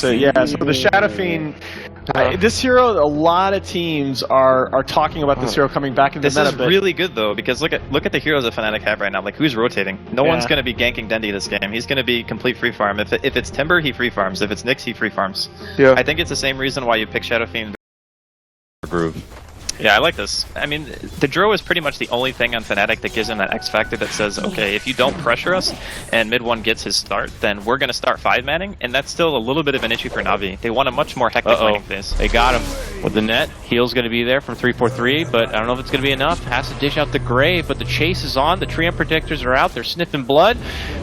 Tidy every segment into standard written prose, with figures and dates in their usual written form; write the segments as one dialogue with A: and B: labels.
A: So yeah, so the Shadow Fiend, this hero, a lot of teams are talking about this hero coming back into the meta.
B: This is really good though, because look at the heroes that Fnatic have right now. Like, who's rotating? No one's going to be ganking Dendi this game. He's going to be complete free farm. If it's Timber, he free farms. If it's Nyx, he free farms.
A: Yeah.
B: I think it's the same reason why you pick Shadow Fiend. Groove. Yeah, I like this. I mean, the Drow is pretty much the only thing on Fnatic that gives him that X factor that says, okay, if you don't pressure us and mid one gets his start, then we're going to start 5-manning, and that's still a little bit of an issue for Navi. They want a much more hectic laning phase.
C: They got him with the net. Heal's going to be there from 343, but I don't know if it's going to be enough. Has to dish out the grave, but the chase is on. The Treant Protectors are out. They're sniffing blood.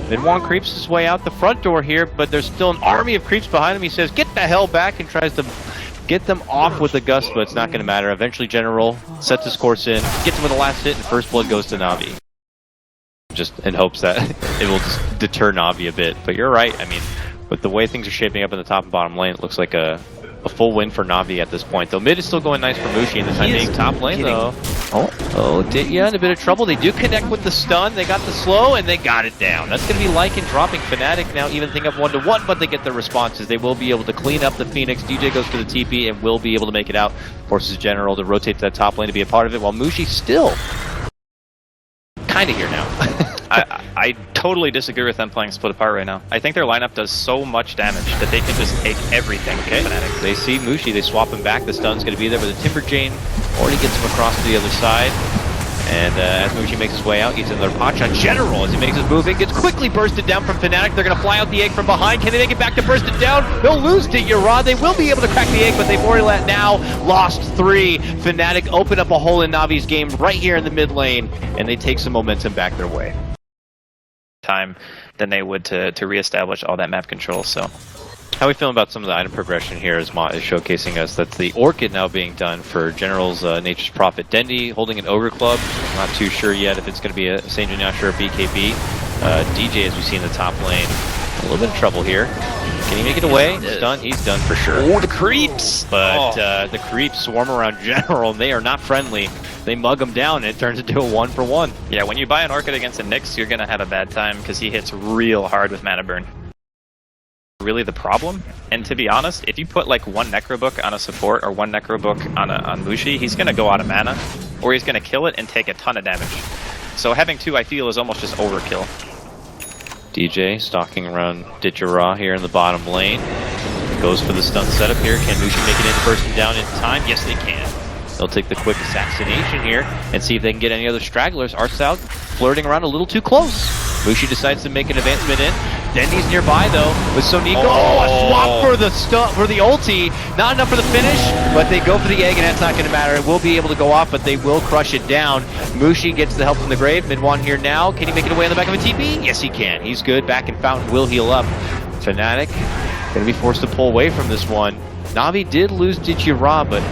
C: Mid one creeps his way out the front door here, but there's still an army of creeps behind him. He says, get the hell back, and tries to get them off with the gust, but it's not going to matter. Eventually, General sets his course in, gets him with the last hit, and first blood goes to Navi. Just in hopes that it will just deter Navi a bit. But you're right. I mean, with the way things are shaping up in the top and bottom lane, it looks like a full win for Navi at this point. Though mid is still going nice for Mushi in the time being. Top lane though. Ditya in a bit of trouble. They do connect with the stun. They got the slow and they got it down. That's going to be Lycan dropping Fnatic now, even think up 1-1, but they get the responses. They will be able to clean up the Phoenix. DJ goes to the TP and will be able to make it out. Forces General to rotate to that top lane to be a part of it, while Mushi still kind of here now.
B: I totally disagree with them playing split apart right now. I think their lineup does so much damage that they can just take everything from Fnatic.
C: They see Mushi, they swap him back. The stun's going to be there, but the Timber Chain already gets him across to the other side. And as Mushi makes his way out, he's another potch on General as he makes his move. It gets quickly bursted down from Fnatic. They're going to fly out the egg from behind. Can they make it back to burst it down? They'll lose to Yara. They will be able to crack the egg, but they've already lost 3. Fnatic open up a hole in Navi's game right here in the mid lane, and they take some momentum back their way.
B: Time than they would to reestablish all that map control. So
C: how are we feeling about some of the item progression here as Mott is showcasing us? That's the Orchid now being done for General's Nature's Prophet. Dendi holding an Ogre Club. Not too sure yet if it's going to be a Saint Juniasher or a BKB. DJ, as we see in the top lane, a little bit of trouble here. Can he make it away? He's done. He's done for sure.
B: Oh, the creeps!
C: But the creeps swarm around General, and they are not friendly. They mug him down, and it turns into a 1-for-1.
B: Yeah, when you buy an Orchid against a Nyx, you're going to have a bad time because he hits real hard with mana burn. Really the problem, and to be honest, if you put like one Necrobook on a support or one Necrobook on Mushi, he's going to go out of mana, or he's going to kill it and take a ton of damage. So having 2, I feel, is almost just overkill.
C: DJ stalking around Ditya here in the bottom lane. Goes for the stun setup here. Can Mushi make it in first and down in time? Yes, they can. They'll take the quick assassination here and see if they can get any other stragglers. Arcel flirting around a little too close. Mushi decides to make an advancement in. Dendi's nearby though with Sonico. A swap for the ulti. Not enough for the finish, but they go for the egg, and that's not going to matter. It will be able to go off, but they will crush it down. Mushi gets the help from the grave. Mid one here now. Can he make it away on the back of a TP? Yes, he can. He's good. Back in Fountain will heal up. Fnatic going to be forced to pull away from this one. Navi did lose Ditya, but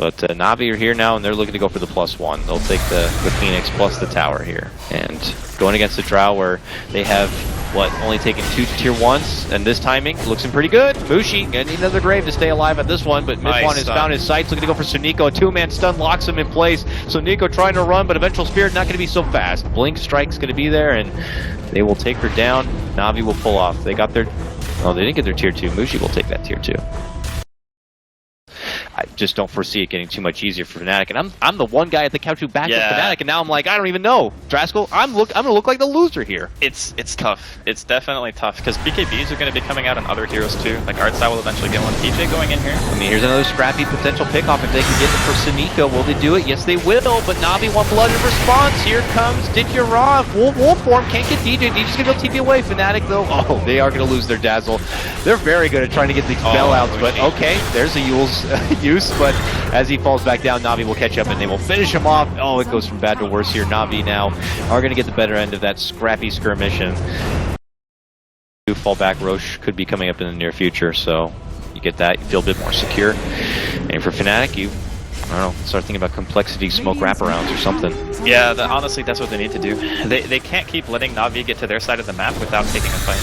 C: Navi are here now, and they're looking to go for the +1. They'll take the Phoenix plus the tower here. And going against the Drow, where they have, only taken 2 tier 1s, and this timing looking pretty good. Mushi getting another grave to stay alive at this one, but Mid1 has found his sights, looking to go for Sonico. A 2-man stun locks him in place. Sonico trying to run, but Eventual Spirit not going to be so fast. Blink Strike's going to be there, and they will take her down. Navi will pull off. They got their... Oh, they didn't get their tier 2. Mushi will take that tier 2. I just don't foresee it getting too much easier for Fnatic, and I'm the one guy at the couch who backed up Fnatic, and now I'm like, I don't even know. Draskell, I'm gonna look like the loser here.
B: It's tough. It's definitely tough because BKBs are going to be coming out on other heroes too. Like Arcel will eventually get one. PJ going in here.
C: I mean, here's another scrappy potential pickoff if they can get it for Sonico. Will they do it? Yes, they will. But Navi want blood in response. Here comes Ditya Wolf form can't get DJ. DJ's gonna go TP away. Fnatic though, they are gonna lose their dazzle. They're very good at trying to get these spell outs, but okay, there's a Yule's use, but as he falls back down, Navi will catch up and they will finish him off. Oh, it goes from bad to worse here. Navi now are going to get the better end of that scrappy skirmish, and fall back. Roche could be coming up in the near future, so you get that, you feel a bit more secure. And for Fnatic, I don't know, start thinking about complexity smoke wraparounds or something.
B: Yeah, honestly, that's what they need to do. They can't keep letting Navi get to their side of the map without taking a fight.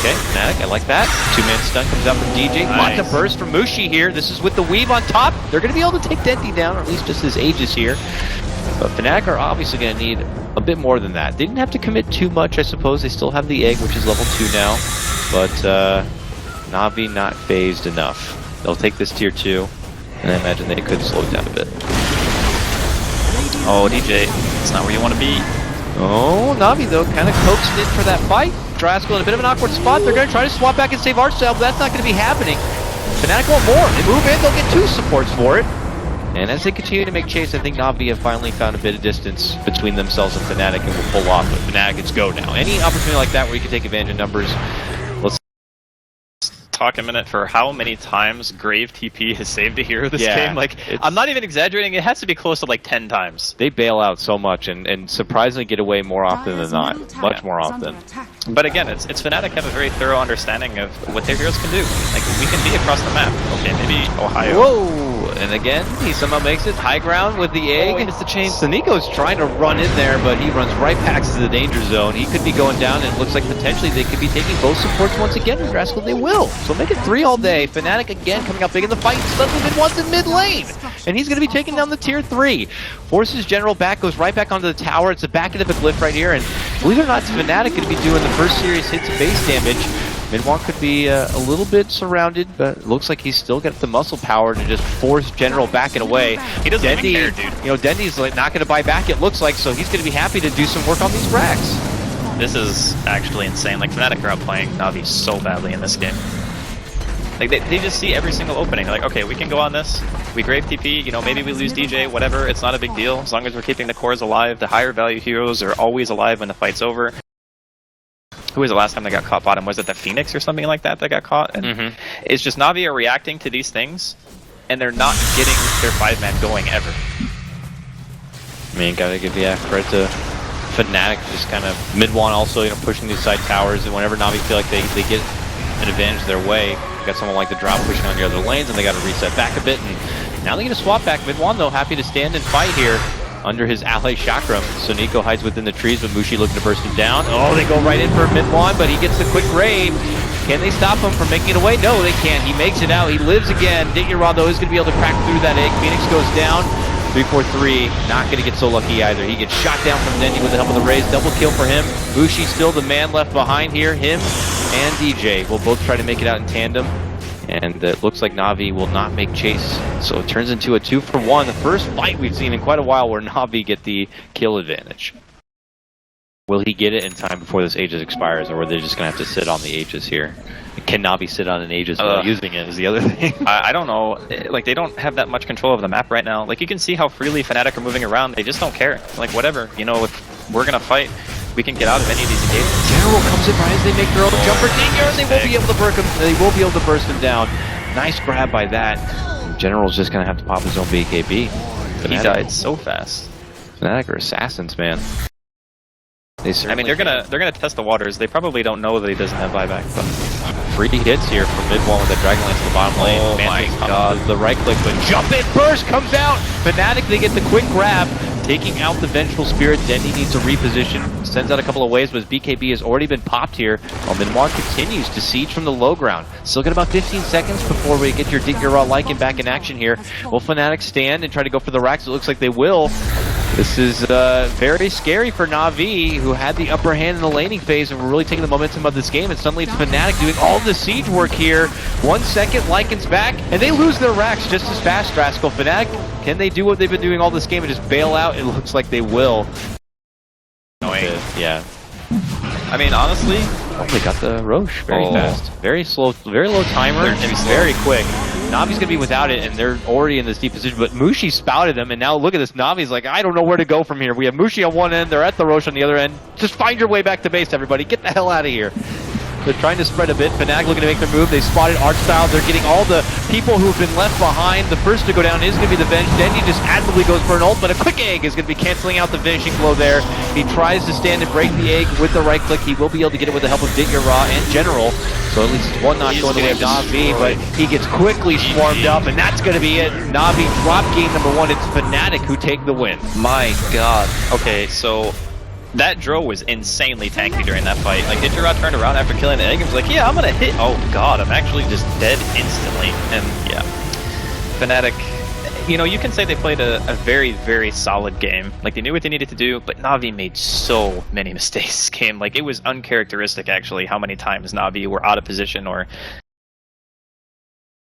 C: Okay, Fnatic, I like that. 2-man stun comes out from DJ.
B: Nice.
C: Lots of burst from Mushi here. This is with the weave on top. They're going to be able to take Dendi down, or at least just his Aegis here. But Fnatic are obviously going to need a bit more than that. They didn't have to commit too much, I suppose. They still have the egg, which is level 2 now. But Navi not phased enough. They'll take this tier 2, and I imagine they could slow it down a bit.
B: Oh, DJ, it's not where you want to be.
C: Oh, Navi, though, kind of coaxed in for that fight. Drascal in a bit of an awkward spot. They're going to try to swap back and save Archstyle, but that's not going to be happening. Fnatic want more. They move in, they'll get 2 supports for it. And as they continue to make chase, I think Navi have finally found a bit of distance between themselves and Fnatic and will pull off. But Fnatic, it's go now. Any opportunity like that where you can take advantage of numbers, let's
B: talk a minute for how many times Grave TP has saved a hero this game. Like, I'm not even exaggerating, it has to be close to like 10 times.
C: They bail out so much and surprisingly get away more often than not. Much more often.
B: But again, it's Fnatic have a very thorough understanding of what their heroes can do. Like, we can be across the map. Okay, maybe Ohio.
C: Whoa! And again, he somehow makes it high ground with the egg.
B: Oh, it's the chain.
C: Sneako's trying to run in there, but he runs right past the danger zone. He could be going down, and it looks like potentially they could be taking both supports once again. And Drascal, they will. So make it 3 all day. Fnatic again coming out big in the fight. Suddenly Mid-One's in mid lane, and he's going to be taking down the tier 3. Forces General back, goes right back onto the tower. It's a back end of a glyph right here, and believe it or not, Fnatic going to be doing the first serious hits of base damage. Mid-One could be a little bit surrounded, but it looks like he's still got the muscle power to just force General back and away.
B: He doesn't even care, dude.
C: You know, Dendy's like not going to buy back, it looks like, so he's going to be happy to do some work on these racks.
B: This is actually insane. Like, Fnatic are outplaying Navi so badly in this game. Like, they just see every single opening. They're like, okay, we can go on this. We Grave TP, you know, maybe we lose DJ, whatever. It's not a big deal. As long as we're keeping the cores alive, the higher value heroes are always alive when the fight's over. Who was the last time they got caught bottom? Was it the Phoenix or something like that got caught? And it's just Navi are reacting to these things, and they're not getting their 5-man going ever.
C: I mean, gotta give credit to Fnatic, just kind of Mid-One also, you know, pushing these side towers, and whenever Navi feel like they get an advantage their way, you got someone like the drop pushing on the other lanes, and they got to reset back a bit, and now they get a swap back. Mid-One, though, happy to stand and fight here under his ally Chakram. So Nico hides within the trees, but Mushi looking to burst him down. Oh, they go right in for Mid-One, but he gets the quick raid. Can they stop him from making it away? No, they can't. He makes it out. He lives again. Digirod, though, is going to be able to crack through that egg. Phoenix goes down. 3-4-3, not going to get so lucky either. He gets shot down from Dendy with the help of the Raze. Double kill for him. Mushi still the man left behind here. Him and DJ will both try to make it out in tandem. And it looks like Navi will not make chase. So it turns into a 2-for-1. The first fight we've seen in quite a while where Navi get the kill advantage. Will he get it in time before this Aegis expires, or are they just going to have to sit on the Aegis here? Can Navi sit on an Aegis without using it is the other thing.
B: I don't know. Like, they don't have that much control of the map right now. Like, you can see how freely Fnatic are moving around. They just don't care. Like, whatever. You know, if we're going to fight, we can get out of any of these engagements.
C: General comes in right as they make their own jumper dinger, and they will be able to burst him. They will be able to burst him down. Nice grab by that. General's just going to have to pop his own BKB.
B: He died so fast.
C: Fnatic are assassins, man.
B: I mean, they're gonna test the waters. They probably don't know that he doesn't have buyback. But
C: free hits here from Mid-One with the Dragon Lance to the bottom lane.
B: Oh my god.
C: The right click, but jump in burst comes out. Fnatic, they get the quick grab, taking out the Vengeful Spirit. Dendy needs to reposition. Sends out a couple of waves, but his BKB has already been popped here. While Mid-One continues to siege from the low ground. Still got about 15 seconds before we get your Digger Lycan back in action here. Will Fnatic stand and try to go for the racks? It looks like they will. This is very scary for Navi, who had the upper hand in the laning phase and were really taking the momentum of this game, and suddenly it's Fnatic doing all the siege work here. 1 second, Lycan's back, and they lose their racks just as fast, Drascal. Fnatic, can they do what they've been doing all this game and just bail out? It looks like they will.
B: Annoying.
C: Yeah.
B: I mean, honestly...
C: Oh, they got the Roche very fast. Very slow, very low timer, and very quick. Navi's gonna be without it, and they're already in this deep position, but Mushi spouted them, and now look at this. Navi's like, I don't know where to go from here. We have Mushi on one end, they're at the Roche on the other end. Just find your way back to base, everybody. Get the hell out of here. They're trying to spread a bit. Fnatic looking to make their move. They spotted Archstyle. They're getting all the people who've been left behind. The first to go down is going to be the Venge. Dendy just admirably goes for an ult, but a quick egg is going to be canceling out the finishing blow there. He tries to stand and break the egg with the right click. He will be able to get it with the help of Digirod and General. So at least one not going the way of Navi, but he gets quickly swarmed up, and that's going to be it. Navi drop game #1. It's Fnatic who take the win.
B: My god. Okay, so... that Dro was insanely tanky during that fight. Like, Digirod turned around after killing the egg and was like, yeah, I'm gonna hit. Oh god, I'm actually just dead instantly. And yeah, Fnatic, You know, you can say they played a very, very solid game. Like, they knew what they needed to do, but Navi made so many mistakes this game. Like, it was uncharacteristic, actually, how many times Navi were out of position or